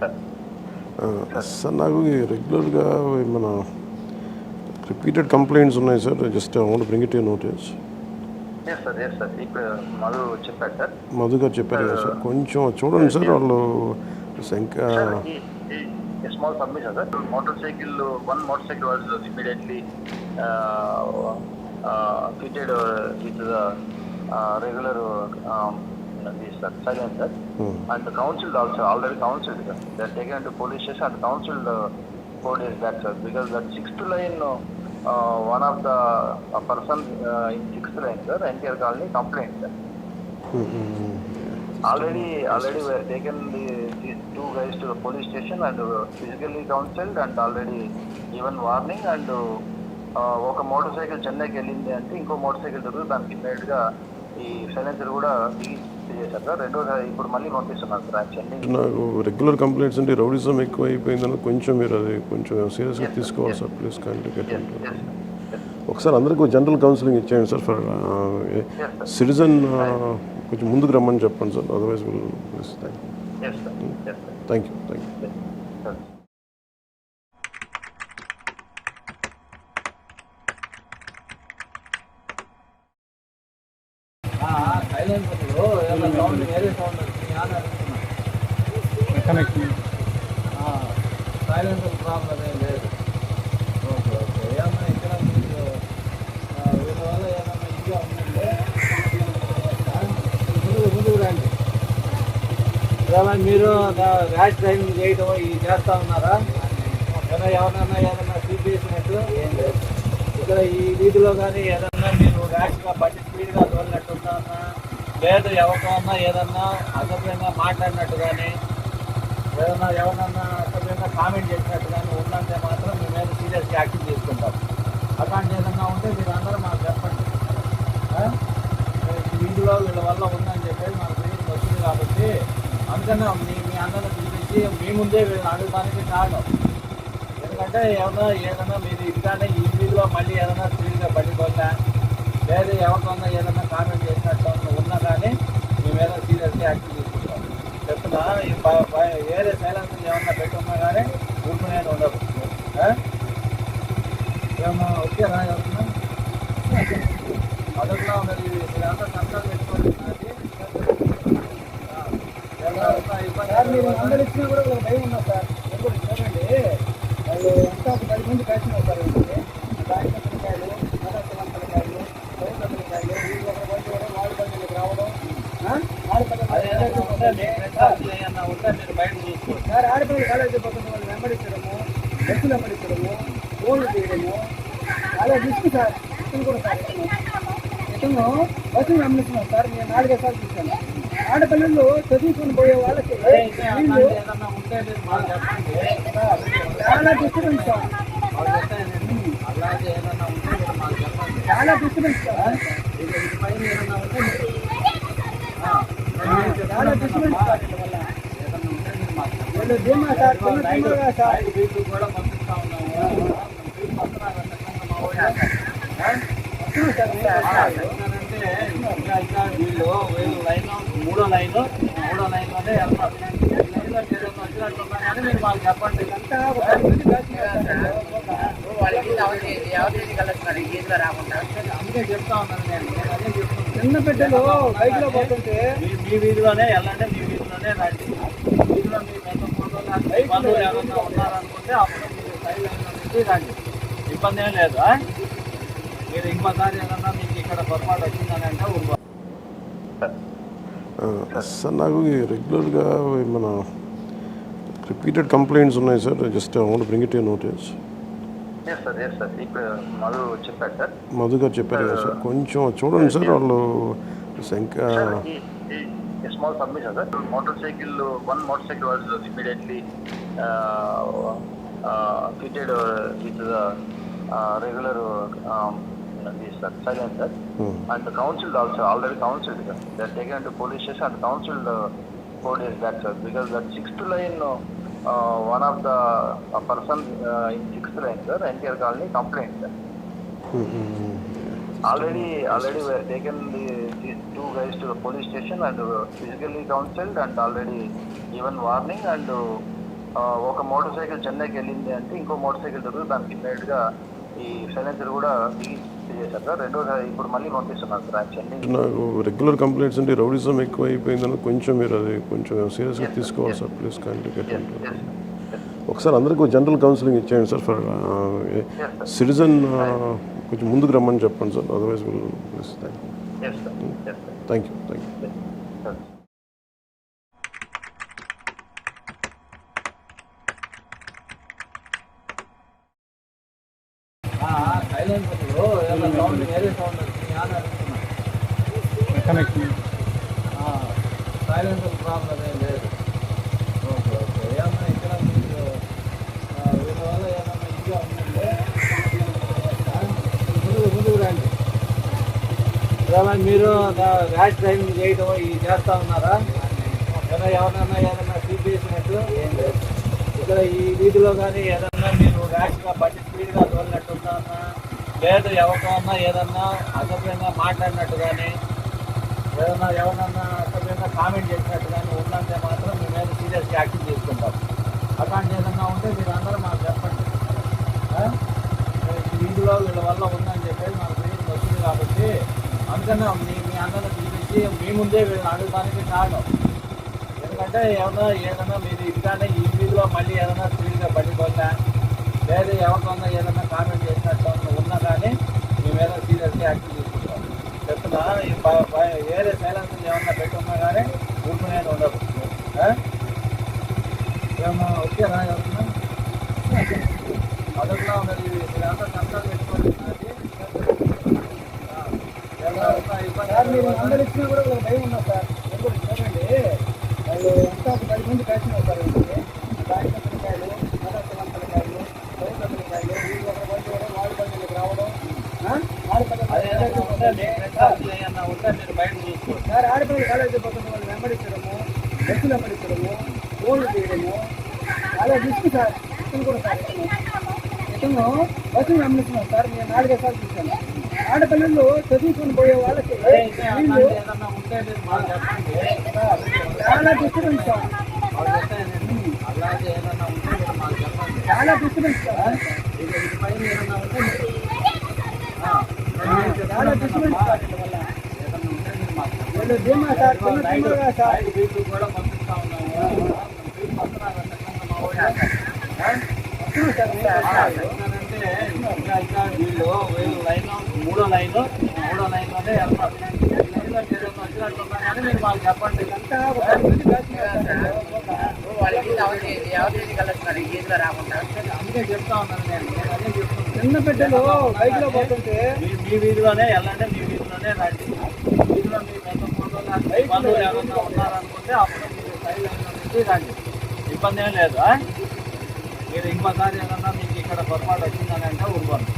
Sir నాకు రెగ్యులర్గా మన రిపీటెడ్ కంప్లైంట్స్ ఉన్నాయి sir. Just I want bring it you notice. Sir ఇప్పుడు మధు చెప్పారు సార్. మధు గారు చెప్పారు కదా సార్, కొంచెం చూడండి సార్. వాళ్ళు small submission sir. One motor cycle was immediately fitted with the regular this silencer, and the council also already counseled sir. They are taken to police station and counseled 4 days back sir, because that 6th line one of the person in 6th line sir, NTR colony complaint sir. Already we have taken these 2 guys to the police station and physically counseled and already given warning, and ఒక motor cycle చెన్నైకి వెళ్ళింది అంటే ఇంకో motor cycle దొరికి దానికి ఇమ్మీడియట్గా ఈ silencer కూడా చేశారు సార్. రెండోసారి ఇప్పుడు మళ్ళీ పంపిస్తున్నారు సార్. యాక్చువల్లీ నాకు రెగ్యులర్ కంప్లైంట్స్ అంటే రౌడిజం ఎక్కువ అయిపోయిందని కొంచెం మీరు అది కొంచెం సీరియస్గా తీసుకోవాలి సార్. Please contact. ఒకసారి అందరికీ జనరల్ కౌన్సిలింగ్ ఇచ్చేయండి సార్. ఫర్ సిటిజన్ కొంచెం ముందుకు రమ్మని చెప్పండి సార్. Otherwise thank you. సైలెన్సర్లో ఏదైనా సౌండ్ వేరే సౌండ్ వచ్చింది అని అడుగుతున్నాను. సైలెన్సర్ ప్రాబ్లం ఏం లేదు. ఓకే ఏమన్నా ఇక్కడ మీకు వీళ్ళ వల్ల ఏమన్నా ఇదిగా ఉందంటే ముందుకు రండి. ఏమన్నా మీరు ర్యాష్ డ్రైవింగ్ చేయడం ఇది చేస్తూ ఉన్నారా? ఏదన్నా సీట్ చేసినట్టు ఏం లేదు. ఇక్కడ ఈ వీధిలో కానీ ఏదన్నా మీరు ర్యాష్గా బండి స్పీడ్గా తోలినట్టుందా, లేదు ఎవరికన్నా ఏదన్నా అసభ్యంగా మాట్లాడినట్టు కానీ ఏదన్నా ఎవరన్నా అసభ్యంగా కామెంట్ చేసినట్టు కానీ ఉందంటే మాత్రం మీ మీద సీరియస్గా యాక్షన్ తీసుకుంటాం. అలాంటి ఏదన్నా ఉంటే మీరు అందరూ మాకు చెప్పండి. వీధిలో వీళ్ళ వల్ల ఉందని చెప్పేసి మాకు తెలియదు వస్తుంది కాబట్టి అందుకనే మీ అందరిని పిలిపించి మీ ముందే వీళ్ళని అడగడానికి కారణం. ఎందుకంటే ఏదన్నా మీరు ఇదిగానే ఈ వీధిలో మళ్ళీ ఏదైనా స్పీడ్గా బండి కొన్నా, లేదు ఎవరికన్నా ఏదన్నా కామెంట్ చేసినట్టు ఉన్నా కానీ మీ మీద సీరియస్గా యాక్షన్ తీసుకుంటాం. చెప్తున్నా వేరే సైలెన్స్ ఏమన్నా పెట్టున్నా కానీ ఊరుకునేది ఉండదు. ఏమన్నా వచ్చారా ఎవరన్నా అదొకలా ఉన్నది. మీరంతా సంతాలు పెట్టుకోండి. మీరు అందరు ఇచ్చినా కూడా ఒక భయం ఉన్నా సార్. ఎప్పుడు చూడండి వాళ్ళు ఎంత 10 మంది కలిసి వస్తారు. దాంట్లో పిల్లకాయలు, మదర్శనం పిల్లకాయలు, పైన పిల్లకాయలు, వీళ్ళు ఒక బండి కూడా వాడి బండికి రావడం. మీరు బయట చూసుకోండి సార్. ఆడపిల్లలు కాలేజీ పోతున్న వాళ్ళు వెంబడించడము, బస్సులు వెంబడించడము, ఫోన్లు తీయడము చాలా రిస్క్ సార్. ఇతను కూడా సార్ ఇతను బస్సులు వెంబడిస్తున్నాం సార్. నేను 4 సార్లు చూశాను. ఆడపిల్లలు చదువుకుని పోయే వాళ్ళకి చాలా డిస్టర్బెన్స్ సార్. చాలా డిస్టర్బెన్స్ సార్. చాలా డిస్టర్బెన్స్ సార్. వీళ్ళు ధీమా సార్, చిన్నగా సార్ కూడా పంపిస్తా ఉన్నాము. వీళ్ళు లైన్ మూడో లైన్లోనే వెళ్తారు. వచ్చినట్టున్నా కానీ మీరు మాకు చెప్పండి. అందుకే చెప్తా ఉన్నాను నేను అదే చెప్తున్నాను. చిన్న బిడ్డలు బైక్లో పోతుంటే మీ వీధిలోనే వెళ్ళండి, మీ వీధిలోనే రండి. వీధిలో మీ పెద్ద ఫోటోలు ఏమన్నా ఉన్నారనుకుంటే అప్పుడు మీరు సైడ్ లైన్లో నుంచి రండి. ఇబ్బంది ఏం లేదు. మీరు ఇంకోసారి ఏదన్నా మీకు ఇక్కడ పొరపాటు వచ్చిందని అంటే ఊరుకో. సార్ నాకు రెగ్యులర్గా మన రిపీటెడ్ కంప్లైంట్స్ ఉన్నాయి sir. Just I want bring it you notice. Sir ఇప్పుడు మధు చెప్పారు సార్. మధు గారు చెప్పారు కదా సార్, కొంచెం చూడండి సార్. వాళ్ళు small submission sir. One motor cycle was immediately fitted with the regular this silencer, and the council also already counseled sir. They are taken to police station and counseled 4 days back sir, because that 6th line one of the person in 6th line sir, NTR colony complaint sir. Already we have taken these 2 guys to the police station and physically counseled and already given warning, and ఒక motor cycle చెన్నైకి వెళ్ళింది అంటే ఇంకో motor cycle దొరికి దానికి ఇమ్మీడియట్గా ఈ silencer కూడా చేశారు సార్. రెండోసారి ఇప్పుడు మళ్ళీ పంపిస్తున్నారు సార్ చెన్నై. నాకు రెగ్యులర్ కంప్లైంట్స్ అంటే రౌడిజం ఎక్కువ అయిపోయిందని కొంచెం మీరు అది కొంచెం సీరియస్గా తీసుకోవాలి sir. Please kindly get in touch. ఒకసారి అందరికీ జనరల్ కౌన్సిలింగ్ ఇచ్చేయండి సార్ ఫర్ సిటిజన్. కొంచెం ముందుకు రమ్మని చెప్పండి sir. Otherwise please thank you. సైలెన్సర్లో ఏదైనా సౌండ్ వేరే సౌండ్ వచ్చింది అని అడుగుతున్నాను. సైలెన్సర్ ప్రాబ్లం ఏం లేదు. ఓకే ఏమన్నా ఇక్కడ మీకు వీళ్ళ వల్ల ఏమన్నా ఇదిగా ఉందంటే ముందుకు రండి. ఏమన్నా మీరు ర్యాష్ డ్రైవింగ్ చేయడం ఇది చేస్తూ ఉన్నారా? ఏదైనా సీట్ చేసినట్టు ఏం లేదు. ఇక్కడ ఈ వీధిలో కానీ ఏదన్నా మీరు ర్యాష్గా బండి స్పీడ్గా తోలినట్టుందా, లేదు ఎవరికన్నా ఏదన్నా అసభ్యంగా మాట్లాడినట్టు కానీ ఏదన్నా ఎవరన్నా అసభ్యంగా కామెంట్ చేసినట్టు కానీ ఉందంటే మాత్రం మీ మీద సీరియస్గా యాక్షన్ తీసుకుంటాం. అట్లాంటి ఏదన్నా ఉంటే మీరు అందరూ మాకు చెప్పండి. ఈ వీధిలో వీళ్ళ వల్ల ఉందని చెప్పేసి మాకు తెలియదు వస్తుంది కాబట్టి అందుకనే మీ అందరిని పిలిపించి మీ ముందే వీళ్ళని అడగడానికి కారణం. ఎందుకంటే ఏదైనా మీరు ఇదిగానే ఈ వీధిలో మళ్ళీ ఏదైనా స్పీడ్గా బండి కొన్నా, లేదు ఎవరికన్నా ఏదైనా కామెంట్ చేసినట్టు ఉన్నా కానీ మీ మీద సీరియస్గా యాక్షన్ తీసుకుంటాం. చెప్తున్నా వేరే సైలెన్సర్ ఏమన్నా పెట్టున్నా కానీ ఊరుకునేది ఉండదు. ఏమన్నా వచ్చారా ఎవరన్నా అదొకలా ఉన్నది. మీరంతా సంతాలు పెట్టుకోండి. అందరు ఇచ్చినా కూడా ఒక భయం ఉన్నా సార్. చూడండి వాళ్ళు ఎంత 10 మంది కలిసి వస్తారు. దాంట్లో పిల్లకాయలు, మదర్శనం పిల్లకాయలు, బయట పిల్లకాయలు, వీళ్ళు ఒక బండి వాడి బండికి రావడం, ఉంటే మీరు బయట చూసుకోండి సార్. ఆడపిల్లలు కాలేజీ పోతున్న వాళ్ళు వెంబడించడము, బస్సులు వెంబడించడము, ఫోన్లు చేయడము చాలా రిస్క్ సార్. ఇతను కూడా సార్ ఇతను బస్సులు వెంబడిస్తున్నాం సార్. నేను 4 సార్లు చూశాను. ఆడపిల్లలు చదువుకుని పోయే వాళ్ళకి చాలా డిస్టర్బెన్స్ సార్. చాలా డిస్టర్బెన్స్ సార్. చాలా డిస్టర్బెన్స్ సార్. వీళ్ళు ధీమా సార్ చిన్నగా సార్ కూడా పంపిస్తా ఉన్నాము. వీళ్ళు లైన్ మూడో లైన్లోనే వెళ్తారు. వచ్చినట్లున్నా కానీ మీరు మాకు చెప్పండి. అందుకే చెప్తా ఉన్నాను నేను అదే చెప్తున్నాను. చిన్న బిడ్డలు బైక్ లో పోతుంటే మీ వీధిలోనే వెళ్ళండి, మీ వీధిలోనే రండి. వీధిలో మీ పెద్ద బంధువులు ఏమన్నా ఉన్నారనుకుంటే అప్పుడు మీరు సైడ్ లైన్లో నుంచి రండి. ఇబ్బంది ఏం లేదు. మీరు ఇంకోసారి ఏదన్నా మీకు ఇక్కడ పొరపాటు వచ్చిందని అంటే ఊరుకోండి.